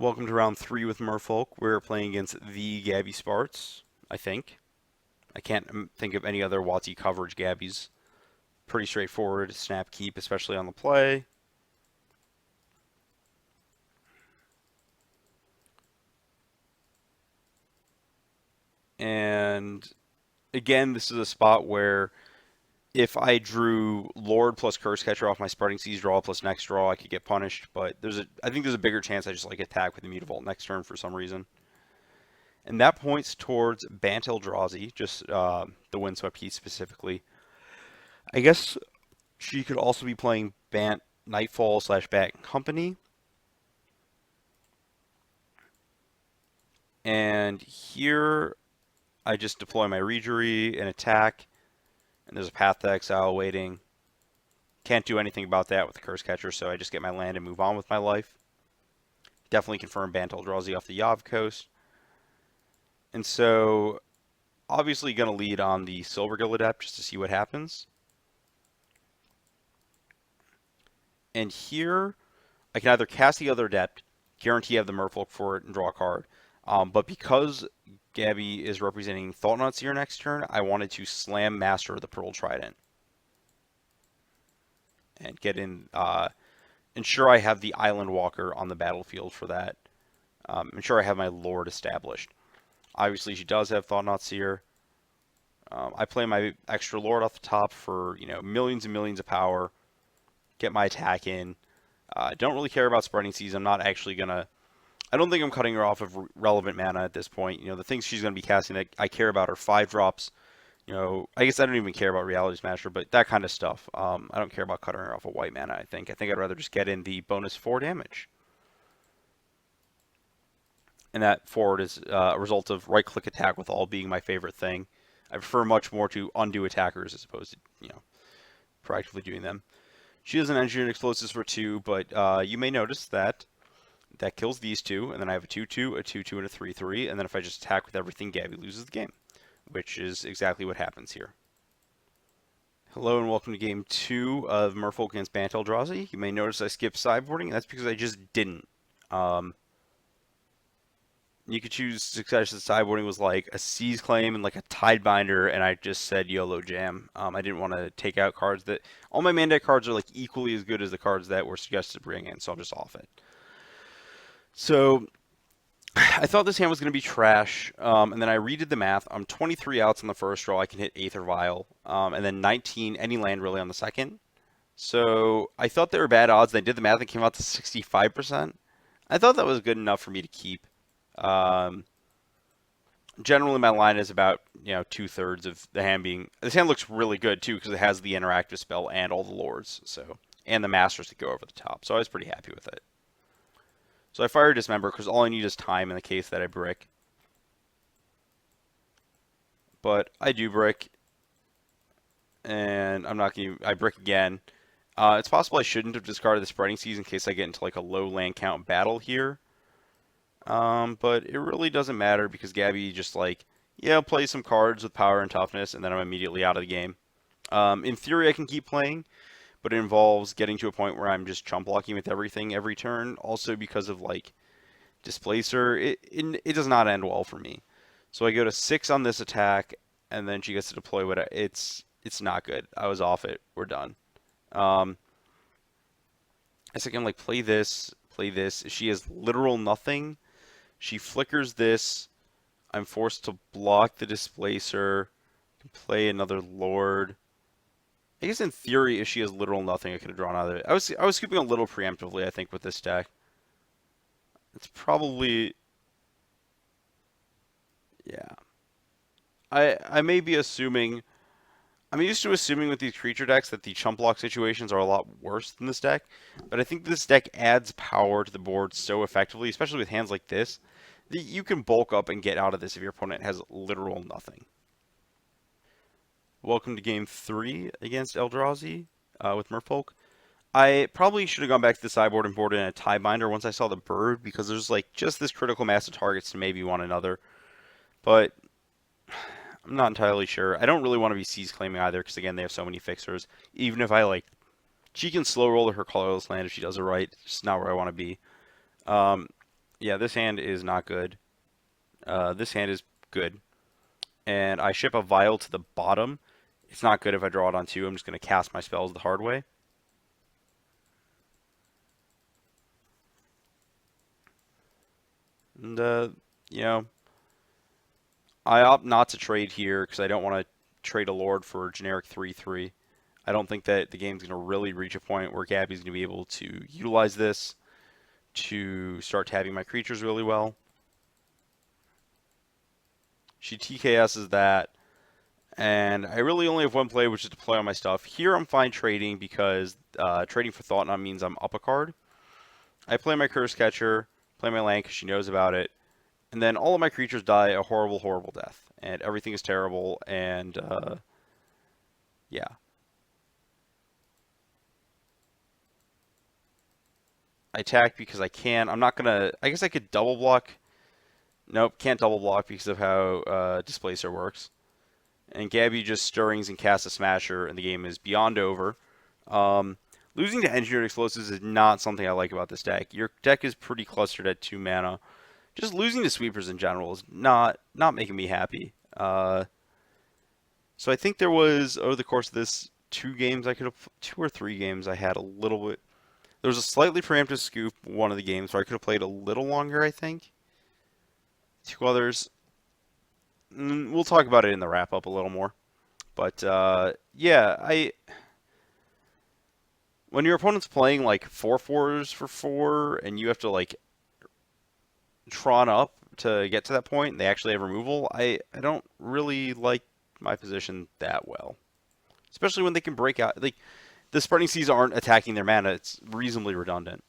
Welcome to round three with Merfolk. We're playing against the Gabby Sparts, I think. I can't think of any other WotC coverage Gabbies. Pretty straightforward, snap keep, especially on the play. And again, this is a spot where if I drew Lord plus Curse Catcher off my Sparting Seas draw plus next draw, I could get punished. But I think there's a bigger chance I just like attack with the Mutavault next turn for some reason. And that points towards Bant Eldrazi, just the Windswept Heath specifically. I guess she could also be playing Bant Nightfall / Bat Company. And here I just deploy my Reejerey and attack. And there's a Path to Exile waiting. Can't do anything about that with the Curse Catcher, so I just get my land and move on with my life. Definitely confirm Bant Eldrazi off the Yav Coast. And so, obviously going to lead on the Silvergill Adept just to see what happens. And here, I can either cast the other Adept, guarantee I have the Merfolk for it, and draw a card. But because Gabby is representing Thought-Knot Seer next turn, I wanted to slam Master the Pearl Trident. And get in, ensure I have the Island Walker on the battlefield for that. Ensure I have my Lord established. Obviously, she does have Thought-Knot Seer. I play my extra Lord off the top for, millions and millions of power. Get my attack in. Don't really care about Spreading Seas. I'm not actually going to... I don't think I'm cutting her off of relevant mana at this point. The things she's going to be casting that I care about are 5-drops. I guess I don't even care about Reality Smasher, but that kind of stuff. I don't care about cutting her off of white mana, I think. I think I'd rather just get in the bonus 4 damage. And that forward is a result of right-click attack with all being my favorite thing. I prefer much more to undo attackers as opposed to, proactively doing them. She has an engineered explosives for 2, but you may notice that kills these two, and then I have a 2/2, a 2/2, and a 3/3, and then if I just attack with everything, Gabby loses the game, which is exactly what happens here. Hello and welcome to Game 2 of Merfolk against Bant Eldrazi. You may notice I skipped sideboarding, and that's because I just didn't. You could choose successive sideboarding was like a Seize Claim and like a Tidebinder, and I just said YOLO Jam. I didn't want to take out cards that... All my mandate cards are like equally as good as the cards that were suggested to bring in, so I'm just off it. So I thought this hand was going to be trash, and then I redid the math. I'm 23 outs on the first draw. I can hit Aether Vial, and then 19, any land really on the second. So I thought they were bad odds. They did the math and came out to 65%. I thought that was good enough for me to keep. Generally, my line is about 2/3 of the hand being. This hand looks really good too because it has the interactive spell and all the lords, and the masters to go over the top. So I was pretty happy with it. So I fire Dismember because all I need is time in the case that I brick. But I do brick, and I'm not going to. I brick again. It's possible I shouldn't have discarded the Spreading Seas in case I get into like a low land count battle here. But it really doesn't matter because Gabby just play some cards with power and toughness, and then I'm immediately out of the game. In theory, I can keep playing, but it involves getting to a point where I'm just chump blocking with everything every turn. Also because of Displacer, it does not end well for me. So I go to 6 on this attack, and then she gets to deploy what it's not good. I was off it. We're done. I guess I can play this. She has literal nothing. She flickers this. I'm forced to block the Displacer. Play another Lord. I guess in theory, if she has literal nothing, I could have drawn out of it. I was scooping a little preemptively, I think, with this deck. It's probably... Yeah. I may be assuming... I'm used to assuming with these creature decks that the chump block situations are a lot worse than this deck, but I think this deck adds power to the board so effectively, especially with hands like this, that you can bulk up and get out of this if your opponent has literal nothing. Welcome to Game 3 against Eldrazi with Merfolk. I probably should have gone back to the sideboard and boarded in a Tiebinder once I saw the bird, because there's just this critical mass of targets to maybe one another. But I'm not entirely sure. I don't really want to be Seize Claiming either, because again, they have so many fixers. Even if she can slow roll her colorless land if she does it right. It's just not where I want to be. Yeah, this hand is not good. This hand is good. And I ship a vial to the bottom. It's not good if I draw it on two. I'm just going to cast my spells the hard way. And, you know, I opt not to trade here because I don't want to trade a Lord for a generic 3/3. I don't think that the game's going to really reach a point where Gabby's going to be able to utilize this to start tabbing my creatures really well. She TKS's that, and I really only have one play, which is to play on my stuff. Here I'm fine trading because trading for Thought-Knot means I'm up a card. I play my Curse Catcher, play my land because she knows about it, and then all of my creatures die a horrible, horrible death, and everything is terrible, and yeah. I attack because I can. I'm not gonna. I guess I could double block. Nope, can't double block because of how Displacer works. And Gabby just stirrings and casts a Smasher, and the game is beyond over. Um, Losing to Engineered Explosives is not something I like about this deck. Your deck is pretty clustered at 2 mana. Just losing to Sweepers in general is not making me happy. So I think there was over the course of this 2 games I could have 2 or 3 games I had a little bit. There was a slightly preemptive scoop one of the games where I could have played a little longer. I think 2 others. We'll talk about it in the wrap up a little more. But yeah, I when your opponent's playing like 4/4s for 4, and you have to like Tron up to get to that point, and they actually have removal, I don't really like my position that well. Especially when they can break out. Like, the Spreading Seas aren't attacking their mana, it's reasonably redundant.